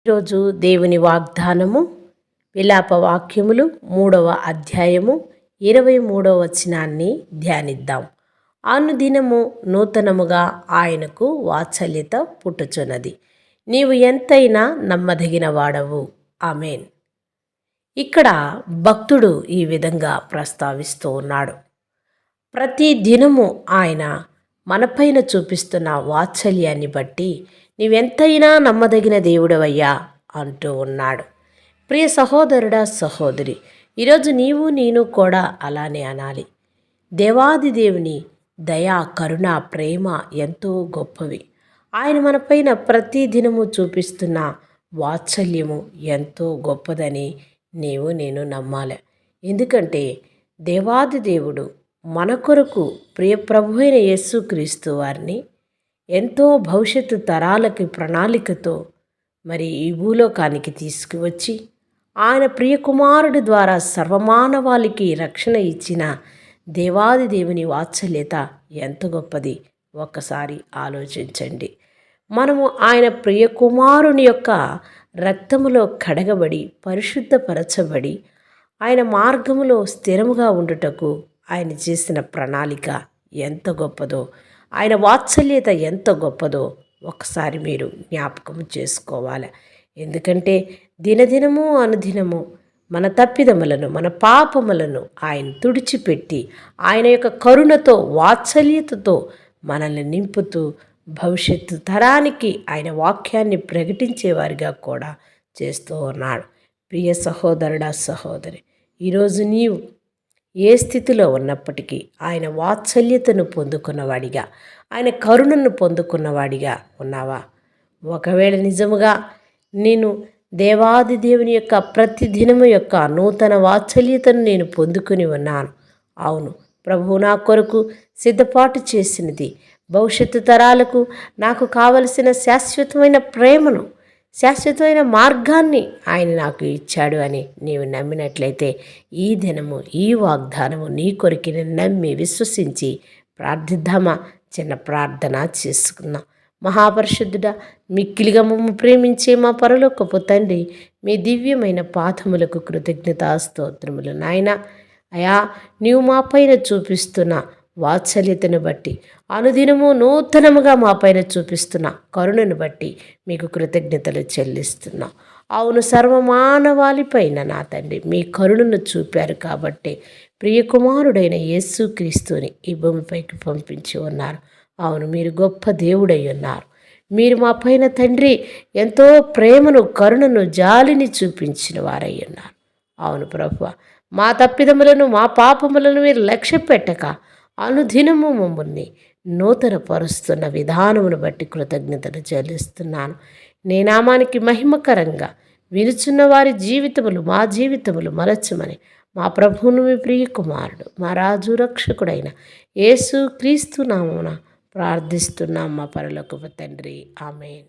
ఈరోజు దేవుని వాగ్దానము విలాప వాక్యములు 3వ అధ్యాయము 23వ వచనాన్ని ధ్యానిద్దాం. అనుదినము నూతనముగా ఆయనకు వాత్సల్యత పుట్టుచున్నది. నీవు ఎంతైనా నమ్మదగిన వాడవు. ఆమేన్. ఇక్కడ భక్తుడు ఈ విధంగా ప్రస్తావిస్తూ ఉన్నాడు. ప్రతి దినము ఆయన మనపైన చూపిస్తున్న వాత్సల్యాన్ని బట్టి నీవెంతైనా నమ్మదగిన దేవుడవయ్యా అంటూ ఉన్నాడు. ప్రియ సహోదరుడా, సహోదరి, ఈరోజు నేను కూడా అలానే అనాలి. దేవాది దేవుని దయ, కరుణ, ప్రేమ ఎంతో గొప్పవి. ఆయన మనపైన ప్రతి దినము చూపిస్తున్న వాత్సల్యము ఎంతో గొప్పదని నేను నమ్మాలి. ఎందుకంటే దేవాది దేవుడు మన కొరకు ప్రియ ప్రభు అయిన యేసుక్రీస్తు వారిని ఎంతో భవిష్యత్తు తరాలకి ప్రణాళికతో ఈ భూలోకానికి తీసుకువచ్చి ఆయన ప్రియ కుమారుడి ద్వారా సర్వమానవాళికి రక్షణ ఇచ్చిన దేవాది దేవుని వాత్సల్యత ఎంత గొప్పది ఒక్కసారి ఆలోచించండి. మనము ఆయన ప్రియ కుమారుని యొక్క రక్తములో కడగబడి పరిశుద్ధపరచబడి ఆయన మార్గములో స్థిరముగా ఉండుటకు ఆయన చేసిన ప్రణాళిక ఎంత గొప్పదో, ఆయన వాత్సల్యత ఎంత గొప్పదో ఒకసారి మీరు జ్ఞాపకం చేసుకోవాలి. ఎందుకంటే దినదినము అనుదినము మన తప్పిదములను, మన పాపములను ఆయన తుడిచిపెట్టి ఆయన యొక్క కరుణతో, వాత్సల్యతతో మనల్ని నింపుతూ భవిష్యత్తు తరానికి ఆయన వాక్యాన్ని ప్రకటించేవారిగా కూడా చేస్తూ ఉన్నాడు. ప్రియ సహోదరుడా, సహోదరి, ఈరోజు నీవు ఏ స్థితిలో ఉన్నప్పటికీ ఆయన వాత్సల్యతను పొందుకున్నవాడిగా, ఆయన కరుణను పొందుకున్నవాడిగా ఉన్నావా? ఒకవేళ నిజముగా నేను దేవాది దేవుని యొక్క ప్రతిదినము యొక్క నూతన వాత్సల్యతను నేను పొందుకుని ఉన్నాను. అవును, ప్రభువు నా కొరకు సిద్ధపాటు చేసినది భవిష్యత్తు తరాలకు నాకు కావలసిన శాశ్వతమైన ప్రేమను, శాశ్వతమైన మార్గాన్ని ఆయన నాకు ఇచ్చాడు అని నీవు నమ్మినట్లయితే ఈ దినము ఈ వాగ్దానము నీ కొరికి నమ్మి విశ్వసించి ప్రార్థిద్దామా? చిన్న ప్రార్థన చేసుకుందాం. మహాపరిశుద్ధుడా, మిక్కిలిగా మమ్ము ప్రేమించే మా పరలోకపు తండ్రి, మీ దివ్యమైన పాదములకు కృతజ్ఞతాస్తోత్రములు. నాయన అయా, నీవు మా పైన చూపిస్తున్న వాత్సల్యతను బట్టి, అనుదినము నూతనముగా మా పైన చూపిస్తున్న కరుణను బట్టి మీకు కృతజ్ఞతలు చెల్లిస్తున్నాం. అవును, సర్వమానవాళిపైన నా తండ్రి మీ కరుణను చూపారు కాబట్టి ప్రియకుమారుడైన యేసుక్రీస్తుని ఈ భూమిపైకి పంపించి ఉన్నారు. అవును, మీరు గొప్ప దేవుడై ఉన్నారు. మీరు మా పైన తండ్రి ఎంతో ప్రేమను, కరుణను, జాలిని చూపించిన వారై ఉన్నారు. అవును ప్రభువా, మా తప్పిదములను, మా పాపములను మీరు లక్ష్య పెట్టక అనుదినము మమ్మల్ని నూతన పరుస్తున్న విధానమును బట్టి కృతజ్ఞతలు చెల్లిస్తున్నాను. నీ నామానికి మహిమకరంగా వినుచున్న వారి జీవితములు, మా జీవితములు మలచమని మా ప్రభువును, మీ ప్రియ కుమారుడు, మా రాజు రక్షకుడైన యేసుక్రీస్తు నామమున ప్రార్థిస్తున్నాం మా పరలోకపు తండ్రి. ఆమేన్.